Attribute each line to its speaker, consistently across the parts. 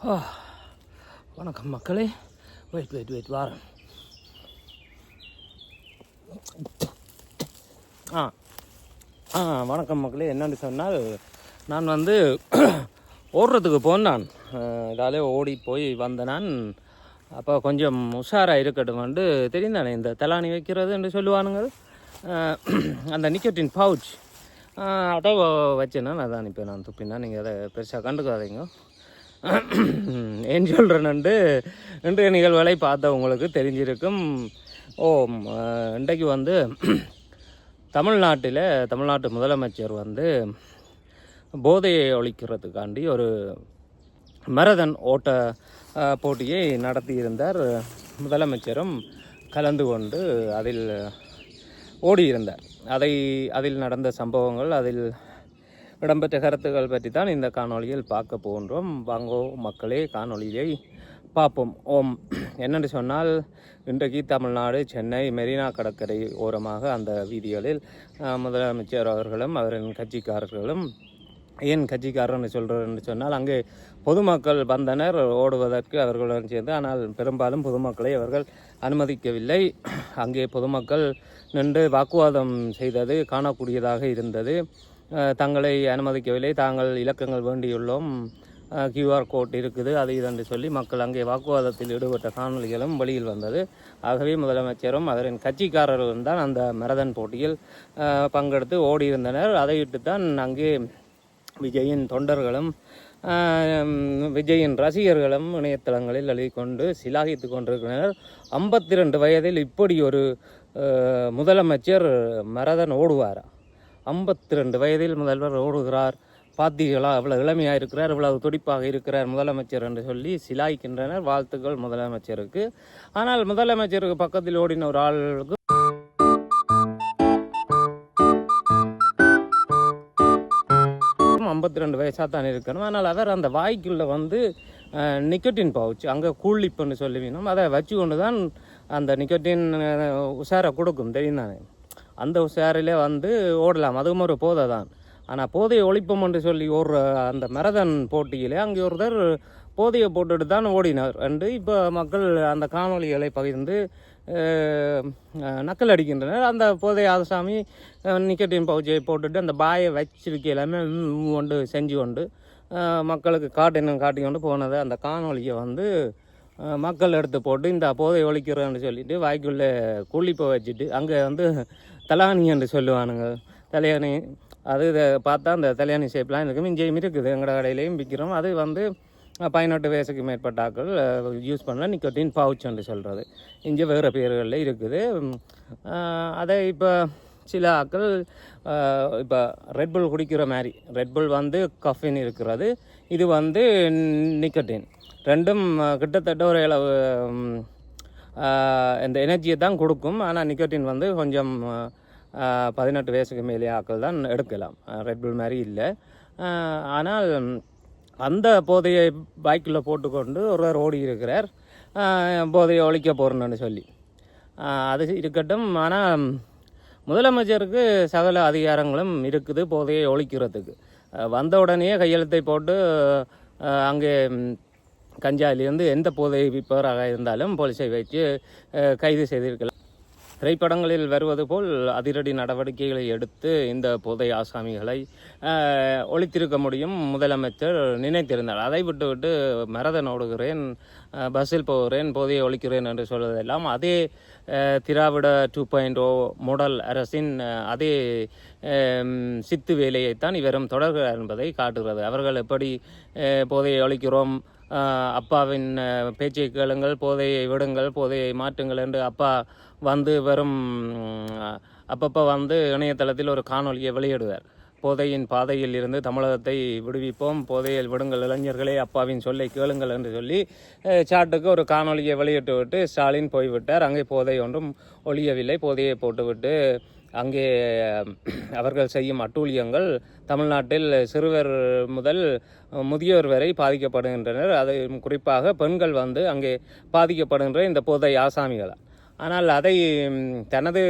Speaker 1: ஆ, வணக்கம் மக்களே. வெயிட் வாரேன். ஆ ஆ வணக்கம் மக்களே. என்னென்னு சொன்னால், நான் ஓடுறதுக்கு போனான். இதாலே ஓடி போய் வந்தேன். அப்போ கொஞ்சம் உஷாராக இருக்கட்டும் தெரியும் தானே, இந்த தலானி வைக்கிறது என்று சொல்லுவானுங்க. அந்த நிக்கோட்டின் பவுச் அதை வச்சேன்னா அதான் இப்போ நான் துப்பினா. நீங்கள் அதை பெருசாக கண்டுக்காதீங்க. ஏன் சொல்கிறேன்னு இன்றைய நிகழ்வுகளை பார்த்த உங்களுக்கு தெரிஞ்சிருக்கும். இன்றைக்கு தமிழ்நாட்டு முதலமைச்சர் போதையை ஒழிக்கிறதுக்காண்டி ஒரு மரதன் ஓட்ட போட்டியை நடத்தியிருந்தார். முதலமைச்சரும் கலந்து கொண்டு அதில் ஓடியிருந்தார். அதில் நடந்த சம்பவங்கள், அதில் இடம்பெற்ற கருத்துக்கள் பற்றி தான் இந்த காணொலியில் பார்க்க போகின்றோம். வாங்கோ மக்களே, காணொலியை பார்ப்போம். என்னென்று சொன்னால், இன்றைக்கு தமிழ்நாடு சென்னை மெரினா கடற்கரை ஓரமாக அந்த வீதிகளில் முதலமைச்சர் அவர்களும் அவரின் கட்சிக்காரர்களும், ஏன் கட்சிக்காரர்னு சொல்கிறேன்னு சொன்னால், அங்கே பொதுமக்கள் வந்தனர் ஓடுவதற்கு அவர்களுடன் சேர்ந்து. ஆனால் பெரும்பாலும் பொதுமக்களை அவர்கள் அனுமதிக்கவில்லை. அங்கே பொதுமக்கள் நின்று வாக்குவாதம் செய்தது காணக்கூடியதாக இருந்தது. தங்களை அனுமதிக்கவில்லை, தாங்கள் இலக்கங்கள் வேண்டியுள்ளோம், QR கோட் இருக்குது, அது இதென்று சொல்லி மக்கள் அங்கே வாக்குவாதத்தில் ஈடுபட்ட காணொலிகளும் வெளியில் வந்தது. ஆகவே முதலமைச்சரும் அவரின் கட்சிக்காரர்களும் தான் அந்த மரதன் போட்டியில் பங்கெடுத்து ஓடியிருந்தனர். அதையிட்டுத்தான் அங்கே விஜயின் தொண்டர்களும் விஜயின் ரசிகர்களும் இணையதளங்களில் எழுதி கொண்டு சிலாகித்து கொண்டிருக்கின்றனர். 52 வயதில் இப்படி ஒரு முதலமைச்சர் மரதன் ஓடுவாரா? 52 வயதில் முதல்வர் ஓடுகிறார், பார்த்தீர்களா, இவ்வளவு இளமையாக இருக்கிறார், இவ்வளவு துடிப்பாக இருக்கிறார் முதலமைச்சர் என்று சொல்லி சிலாய்க்கின்றனர். வாழ்த்துக்கள் முதலமைச்சருக்கு. ஆனால் முதலமைச்சருக்கு பக்கத்தில் ஓடின ஒரு ஆளுக்கு 52 வயசாக தான் இருக்கணும். ஆனால் அவர் அந்த வாய்க்குள்ளே நிக்கோட்டின் பவுச், அங்கே கூலிப்புன்னு சொல்லுவீனும், அதை வச்சு கொண்டு தான் அந்த நிக்கோட்டின் உஷாரை கொடுக்கும், தெரியும் தானே. அந்த உஷாரிலே ஓடலாம், அதுவும் ஒரு போதை தான். ஆனால் போதையை ஒழிப்போம் என்று சொல்லி ஓடுற அந்த மரதன் போட்டியிலே அங்கே ஒருத்தர் போதையை போட்டுட்டு தான் ஓடினார் என்று இப்போ மக்கள் அந்த காணொலிகளை பகிர்ந்து நக்கல் அடிக்கின்றனர். அந்த போதை ஆசாமி நிக்கோட்டின் பவுச்சை போட்டுட்டு அந்த பாயை வச்சிருக்க எல்லாமே கொண்டு செஞ்சு கொண்டு மக்களுக்கு காட்டி கொண்டு போனதை அந்த காணொலியை மக்கள் எடுத்து போட்டு இந்த போதை ஒழிக்கிறேன்னு சொல்லிட்டு வாய்க்குள்ளே கூலிப்பை வச்சுட்டு அங்கே தலானி என்று சொல்லுவானுங்க. தலையானி அது பார்த்தா அந்த தலையானி ஷேப்லாம் இருக்கும், இங்கேயும் இருக்குது, எங்களோட கடையிலையும் விற்கிறோம். அது 18 வயசுக்கு மேற்பட்ட ஆக்கள் யூஸ் பண்ண நிக்கோட்டின் பவுச் என்று சொல்கிறது. இங்கே வேறு பேர்களில் இருக்குது. அதை இப்போ சில ஆக்கள் இப்போ ரெட்புல் குடிக்கிற மாதிரி, ரெட்புல் கஃபின் இருக்கிறது, இது நிக்கோட்டின், ரெண்டும் கிட்டத்தட்ட ஒரு அளவு இந்த எனர்ஜியை தான் கொடுக்கும். ஆனால் நிக்கோட்டின் கொஞ்சம் 18 வயசுக்கு மேலே ஆக்கள் தான் எடுக்கலாம், ரெட்புல் மாதிரி இல்லை. ஆனால் அந்த போதையை பைக்கில் போட்டுக்கொண்டு ஒருவர் ஓடி இருக்கிறார், போதையை ஒழிக்க போகிறேன்னு சொல்லி. அது இருக்கட்டும். ஆனால் முதலமைச்சருக்கு சகல அதிகாரங்களும் இருக்குது போதையை ஒழிக்கிறதுக்கு. வந்த உடனே கையெழுத்தை போட்டு அங்கே கஞ்சாயிலிருந்து எந்த போதை விற்பவராக இருந்தாலும் போலீஸை வச்சு கைது செய்திருக்கலாம். திரைப்படங்களில் வருவது போல் அதிரடி நடவடிக்கைகளை எடுத்து இந்த போதை ஆசாமிகளை ஒழித்திருக்க முடியும் முதலமைச்சர் நினைத்திருந்தார். அதை விட்டு மரதன் ஓடுகிறேன், பஸ்ஸில் போகிறேன், போதையை ஒழிக்கிறேன் என்று சொல்வதெல்லாம் அதே திராவிட 2.0 மாடல் அரசின் அதே சித்து வேலையைத்தான் இவரும் தொடர்கிறார் என்பதை காட்டுகிறது. அவர்கள் எப்படி போதையை ஒழிக்கிறோம், அப்பாவின் பேச்சை கேளுங்கள், போதையை விடுங்கள், போதையை மாற்றுங்கள் என்று அப்பா வெறும் அப்பப்போ இணையதளத்தில் ஒரு காணொலியை வெளியிடுவார். போதையின் பாதையில் இருந்து தமிழகத்தை விடுவிப்போம், போதையில் விடுங்கள் இளைஞர்களே, அப்பாவின் சொல்லை கேளுங்கள் என்று சொல்லி சாட்டுக்கு ஒரு காணொலியை வெளியிட்டு விட்டு ஸ்டாலின் போய்விட்டார். அங்கே போதை ஒன்றும் ஒழியவில்லை. போதையை போட்டுவிட்டு அங்கே அவர்கள் செய்யும் அட்டூழியங்கள் தமிழ்நாட்டில் சிறுவர் முதல் முதியோர் வரை பாதிக்கப்படுகின்றனர். அது குறிப்பாக பெண்கள் அங்கே பாதிக்கப்படுகின்ற இந்த போதை ஆசாமிகளால். ஆனால் அதை தனது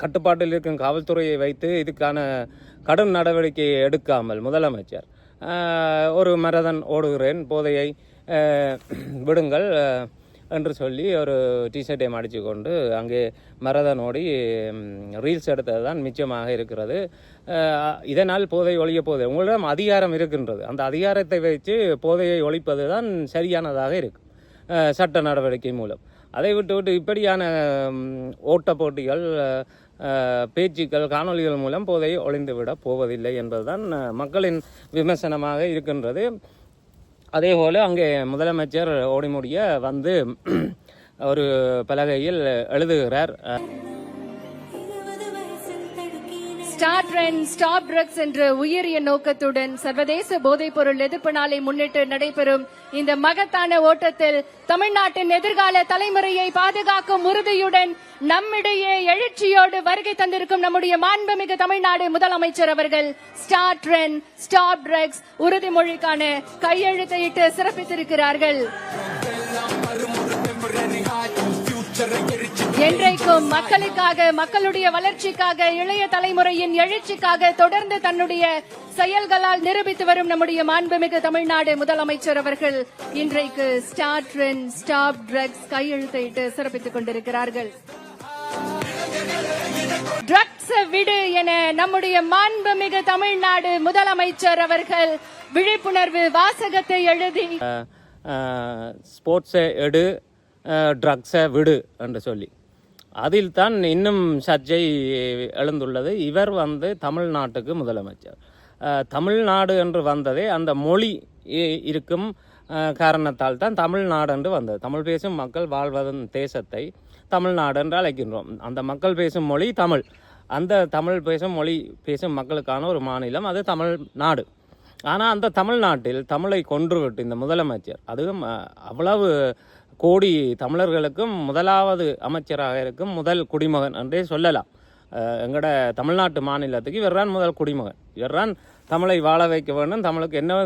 Speaker 1: கட்டுப்பாட்டில் இருக்கும் காவல்துறையை வைத்து இதுக்கான கடும் நடவடிக்கை எடுக்காமல் முதலமைச்சர் ஒரு மரதன் ஓடுகிறேன், போதையை விடுங்கள் என்று சொல்லி ஒரு டிஷர்ட்டை மடித்து கொண்டு அங்கே மரதனோடி ரீல்ஸ் எடுத்தது தான் மிச்சமாக இருக்கிறது. இதனால் போதை ஒழிய போதை உங்களிடம் அதிகாரம் இருக்கின்றது. அந்த அதிகாரத்தை வைத்து போதையை ஒழிப்பது தான் சரியானதாக இருக்கும் சட்ட நடவடிக்கை மூலம். அதை விட்டு இப்படியான ஓட்ட போட்டிகள் பேச்சுக்கள் காணொலிகள் மூலம் போதையை ஒழிந்துவிட போவதில்லை என்பதுதான் மக்களின் விமர்சனமாக இருக்கின்றது. அதே போல் அங்கே முதலமைச்சர் ஓடிமுடிய வந்து ஒரு பலகையில் எழுதுகிறார்,
Speaker 2: ஸ்டார்ட் ட்ரெண்ட் ஸ்டாப் ட்ரக்ஸ் என்ற உயரிய நோக்கத்துடன் சர்வதேச போதைப்பொருள் எதிர்ப்பு நாளை முன்னிட்டு நடைபெறும் இந்த மகத்தான ஓட்டத்தில் தமிழ்நாட்டின் எதிர்கால தலைமுறையை பாதுகாக்கும் உறுதியுடன் நம்மிடையே எழுச்சியோடு வருகை தந்திருக்கும் நம்முடைய மாண்புமிகு தமிழ்நாடு முதலமைச்சர் அவர்கள் ஸ்டார்ட் ட்ரெண்ட் ஸ்டாப் ட்ரக்ஸ் உறுதிமொழிக்கான கையெழுத்தையிட்டு சிறப்பித்திருக்கிறார்கள். என்றைக்கும் மக்களுக்காக, மக்களுடைய வளர்ச்சிக்காக, இளைய தலைமுறையின் எழுச்சிக்காக தொடர்ந்து தன்னுடைய செயல்களால் நிரூபித்து வரும் நம்முடைய மாண்புமிகு தமிழ்நாடு முதலமைச்சர் அவர்கள் இன்றைக்கு ஸ்டார்ட் ட்ரெண்ட் ஸ்டாப் ட்ரக்ஸ் கையெழுத்திட்டு சிறப்பித்துக் கொண்டிருக்கிறார்கள். ட்ரக்ஸ் விடு என நம்முடைய மாண்புமிகு தமிழ்நாடு முதலமைச்சர் அவர்கள் விழிப்புணர்வு வாசகத்தை எழுதி
Speaker 1: ஸ்போர்ட்ஸை எடு ட்ரக்ஸை விடு என்று சொல்லி அதில் தான் இன்னும் சர்ச்சை எழுந்துள்ளது. இவர் வந்து தமிழ்நாட்டுக்கு முதலமைச்சர். தமிழ்நாடு என்று வந்ததே அந்த மொழி இருக்கும் காரணத்தால் தான் தமிழ்நாடு என்று வந்தது. தமிழ் பேசும் மக்கள் வாழ்வதன் தேசத்தை தமிழ்நாடு என்று அழைக்கின்றோம். அந்த மக்கள் பேசும் மொழி தமிழ். அந்த தமிழ் பேசும் மொழி பேசும் மக்களுக்கான ஒரு மாநிலம் அது தமிழ்நாடு. ஆனால் அந்த தமிழ்நாட்டில் தமிழை கொன்றுவிட்டு இந்த முதலமைச்சர், அதுவும் அவ்வளவு கோடி தமிழர்களுக்கும் முதலாவது அமைச்சராக இருக்கும் முதல் குடிமகன் என்றே சொல்லலாம். எங்களோட தமிழ்நாட்டு மாநிலத்துக்கு இவர்தான் முதல் குடிமகன். இவர்தான் தமிழை வாழ வைக்க வேண்டும். தமிழுக்கு என்ன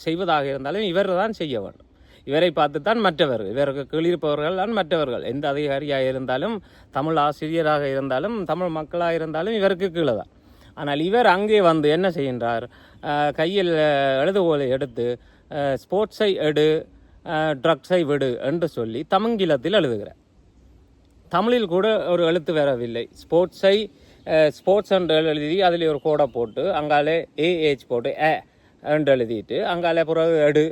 Speaker 1: செய்வதாக இருந்தாலும் இவர் தான் செய்ய வேண்டும். இவரை பார்த்து தான் மற்றவர்கள், இவருக்கு கீழிருப்பவர்கள் தான் மற்றவர்கள். எந்த அதிகாரியாக இருந்தாலும், தமிழ் ஆசிரியராக இருந்தாலும், தமிழ் மக்களாக இருந்தாலும் இவருக்கு கீழே தான். ஆனால் இவர் அங்கே வந்து என்ன செய்கின்றார், கையில் எழுதுகோலை எடுத்து ஸ்போர்ட்ஸை எடு ட்ரக்ஸை விடு என்று சொல்லி தமிங்கிலத்தில் எழுதுகிறார். தமிழில் கூட ஒரு எழுத்து வரவில்லை. ஸ்போர்ட்ஸ் என்று எழுதி அதில் ஒரு கோடை போட்டு அங்காலே ஏஹெச் போட்டு என்று எழுதிட்டு அங்காலே பிறகு எடு,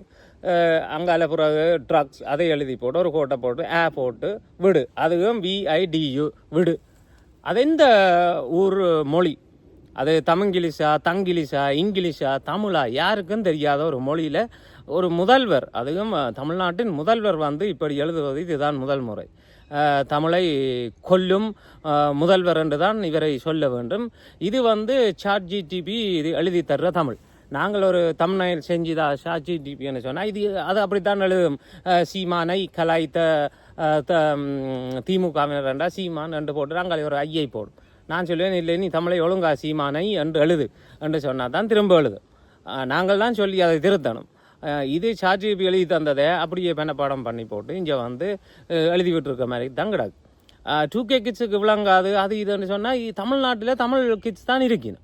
Speaker 1: அங்கால பிறகு ட்ரக்ஸ் அதை எழுதி போட்டு ஒரு கோட்டை போட்டு போட்டு விடு, அதுவும் VIDU விடு. அது எந்த ஊர் மொழி? அது தமிங்கிலீஷா, தங்கிலீஷா, இங்கிலீஷா, தமிழா, யாருக்கும் தெரியாத ஒரு மொழியில் ஒரு முதல்வர், அதுவும் தமிழ்நாட்டின் முதல்வர் வந்து இப்படி எழுதுவது இதுதான் முதல் முறை. தமிழை கொல்லும் முதல்வர் என்று தான் இவரை சொல்ல வேண்டும். இது வந்து ChatGPT இது எழுதி தர்ற தமிழ். நாங்கள் ஒரு தமிழ்நாயில் செஞ்சுதா ChatGPTன்னு சொன்னால் இது அது அப்படித்தான் எழுதும். சீமானை கலாய்த்த திமுகவினர்ண்டா சீமான் என்று போட்டு நாங்கள் ஒரு ஐயை போடும். நான் சொல்லுவேன், இல்லை நீ தமிழை ஒழுங்கா சீமானை என்று எழுது என்று சொன்னால் தான் திரும்ப எழுது. நாங்கள் தான் சொல்லி அதை திருத்தணும். இது ChatGPT எழுதி தந்ததை அப்படியே பெண்ணப்பாடம் பண்ணி போட்டு இங்கே வந்து எழுதி விட்டுருக்க மாதிரி தான் கிடக்கு. 2K கிட்ஸுக்கு விளங்காது அது இதுன்னு சொன்னால் தமிழ்நாட்டில் தமிழ் கிட்ஸ் தான் இருக்கணும்.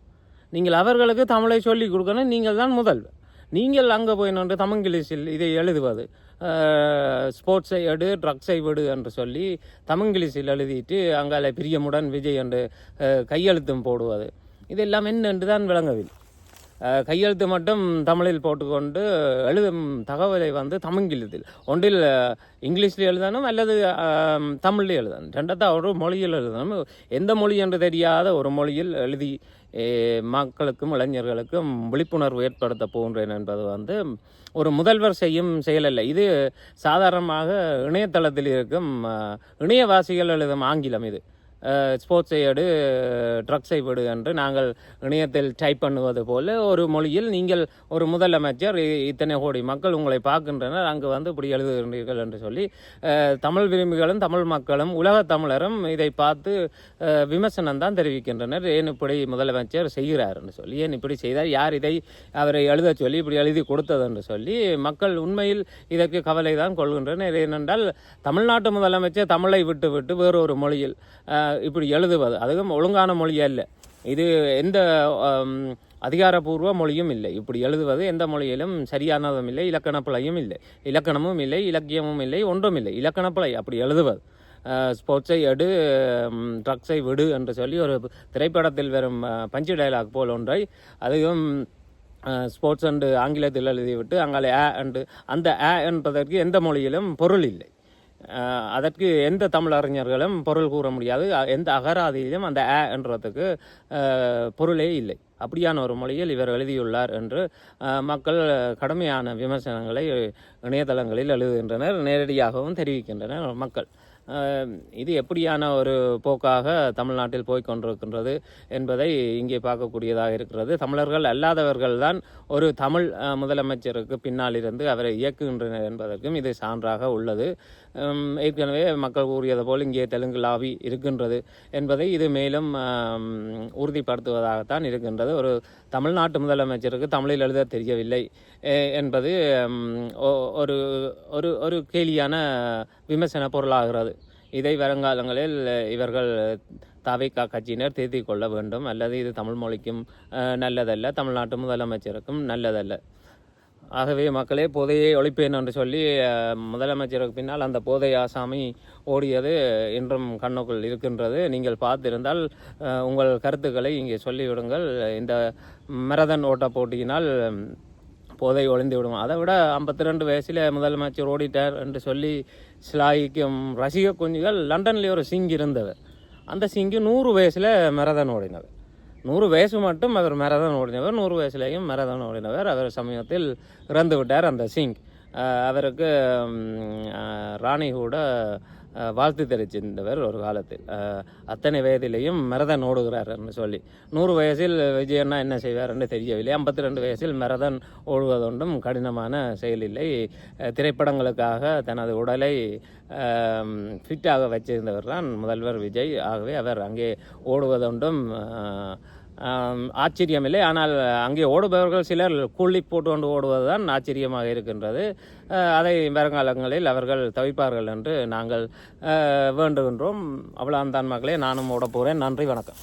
Speaker 1: நீங்கள் அவர்களுக்கு தமிழை சொல்லி கொடுக்கணும். நீங்கள் தான் முதல்வர். நீங்கள் அங்கே போய் நின்று தமிங்கிலீஷில் இதை எழுதுவது, ஸ்போர்ட்ஸை எடு ட்ரக்ஸை விடு என்று சொல்லி தமிங்கிலீஷில் எழுதிட்டு அங்கால பிரியமுடன் விஜய் என்று கையெழுத்தும் போடுவது, இதெல்லாம் என்னென்று தான் விளங்கவில்லை. கையெழுத்து மட்டும் தமிழில் போட்டுக்கொண்டு எழுதும் தகவலை வந்து தமிங்கிலத்தில் ஒன்றில் இங்கிலீஷில் எழுதணும் அல்லது தமிழில் எழுதணும். ரெண்டத்தான் ஒரு மொழியில் எழுதணும். எந்த மொழி என்று தெரியாத ஒரு மொழியில் எழுதி மக்களுக்கும் இளைஞர்களுக்கும் விழிப்புணர்வு ஏற்படுத்த போன்றேன் என்பது வந்து ஒரு முதல்வர் செய்யும் செயலல்ல. இது சாதாரணமாக இணையதளத்தில் இருக்கும் இணையவாசிகள் எழுதும் ஆங்கிலம். இது ஸ்போர்ட்ஸை எடு ட்ரக்ஸை விடு என்று நாங்கள் இணையத்தில் டைப் பண்ணுவது போல ஒரு மொழியில் நீங்கள் ஒரு முதலமைச்சர் இத்தனை கோடி மக்கள் உங்களை பார்க்கின்றனர், அங்கு வந்து இப்படி எழுதுகின்றீர்கள் என்று சொல்லி தமிழ் விரும்பிகளும் தமிழ் மக்களும் உலக தமிழரும் இதை பார்த்து விமர்சனம் தான் தெரிவிக்கின்றனர். ஏன் இப்படி முதலமைச்சர் செய்கிறார் என்று சொல்லி, ஏன் இப்படி செய்தார், யார் இதை அவரை எழுத சொல்லி இப்படி எழுதி கொடுத்தது என்று சொல்லி மக்கள் உண்மையில் இதற்கு கவலை தான் கொள்கின்றனர். ஏனென்றால் தமிழ்நாட்டு முதலமைச்சர் தமிழை விட்டு விட்டு வேறொரு மொழியில் இப்படி எழுதுவது, அதுவும் ஒழுங்கான மொழி அல்ல. இது எந்த அதிகாரப்பூர்வ மொழியும் இல்லை. இப்படி எழுதுவது எந்த மொழியிலும் சரியானதும் இல்லை, இலக்கண பிழையும் இல்லை, இலக்கணமும் இல்லை, இலக்கியமும் இல்லை, ஒன்றும் இல்லை. இலக்கண பிழை அப்படி எழுதுவது. ஸ்போர்ட்ஸை எடு, ட்ரக்ஸை விடு என்று சொல்லி ஒரு திரைப்படத்தில் வரும் பஞ்சு டயலாக் போல் ஒன்றை அதுவும் ஸ்போர்ட்ஸ் அண்டு ஆங்கிலத்தில் எழுதிவிட்டு அங்காலே அண்டு அந்த என்பதற்கு எந்த மொழியிலும் பொருள் இல்லை. அதற்கு எந்த தமிழறிஞர்களும் பொருள் கூற முடியாது. எந்த அகராதியிலும் அந்த என்றதுக்கு பொருளே இல்லை. அப்படியான ஒரு மொழியில் இவர் எழுதியுள்ளார் என்று மக்கள் கடுமையான விமர்சனங்களை இணையதளங்களில் எழுதுகின்றனர், நேரடியாகவும் தெரிவிக்கின்றனர் மக்கள். இது எப்படியான ஒரு போக்காக தமிழ்நாட்டில் போய்கொண்டிருக்கின்றது என்பதை இங்கே பார்க்கக்கூடியதாக இருக்கிறது. தமிழர்கள் அல்லாதவர்கள் தான் ஒரு தமிழ் முதலமைச்சருக்கு பின்னால் இருந்து அவரை இயக்குகின்றனர் என்பதற்கும் இது சான்றாக உள்ளது. ஏற்கனவே மக்கள் கூறியது போல் இங்கே தெலுங்கு லாபி இருக்கின்றது என்பதை இது மேலும் உறுதிப்படுத்துவதாகத்தான் இருக்கின்றது. ஒரு தமிழ்நாட்டு முதலமைச்சருக்கு தமிழில் எழுத தெரியவில்லை என்பது ஒரு ஒரு ஒரு கேலியான விமர்சன பொருளாகிறது. இதை வருங்காலங்களில் இவர்கள் தாவேகா கட்சியினர் திருத்திக் கொள்ள வேண்டும், அல்லது இது தமிழ் மொழிக்கும் நல்லதல்ல, தமிழ்நாட்டு முதலமைச்சருக்கும் நல்லதல்ல. ஆகவே மக்களே, போதையை ஒழிப்பேன் என்று சொல்லி முதலமைச்சருக்கு பின்னால் அந்த போதை ஆசாமி ஓடியது இன்றும் கண்ணுக்குள் இருக்கின்றது. நீங்கள் பார்த்திருந்தால் உங்கள் கருத்துக்களை இங்கே சொல்லிவிடுங்கள். இந்த மரதன் ஓட்ட போட்டியினால் போதை ஒளிந்து விடும். அதை விட 52 வயசில் முதலமைச்சர் ஓடிட்டார் என்று சொல்லி சிலாயிக்கும் ரசிக குஞ்சுகள். லண்டன்லேயே ஒரு சிங் இருந்தவர். அந்த சிங்கு 100 வயசில் மரதன் ஓடினவர். 100 வயசு மட்டும் அவர் மரதன் ஓடினவர். 100 வயசுலேயும் மரதன் ஓடினவர். அவர் சமயத்தில் இறந்து விட்டார் அந்த சிங். அவருக்கு ராணி கூட வாழ்த்து தெரிவிச்சிருந்தவர் ஒரு காலத்தில். அத்தனை வயதிலேயும் மரதன் ஓடுகிறார் என்று சொல்லி. 100 வயசில் விஜயண்ணா என்ன செய்வார் என்று தெரியவில்லை. 52 வயசில் மரதன் ஓடுவதொன்றும் கடினமான செயலில்லை. திரைப்படங்களுக்காக தனது உடலை ஃபிட்டாக வச்சிருந்தவர் தான் முதல்வர் விஜய். ஆகவே அவர் அங்கே ஓடுவதொன்றும் ஆச்சரியமில்லை. ஆனால் அங்கே ஓடுபவர்கள் சிலர் கூலி போட்டு கொண்டு ஓடுவதுதான் ஆச்சரியமாக இருக்கின்றது. அதை வருங்காலங்களில் அவர்கள் தவிப்பார்கள் என்று நாங்கள் வேண்டுகின்றோம். அவ்வளவுதான் மக்களே, நானும் ஓட போகிறேன். நன்றி, வணக்கம்.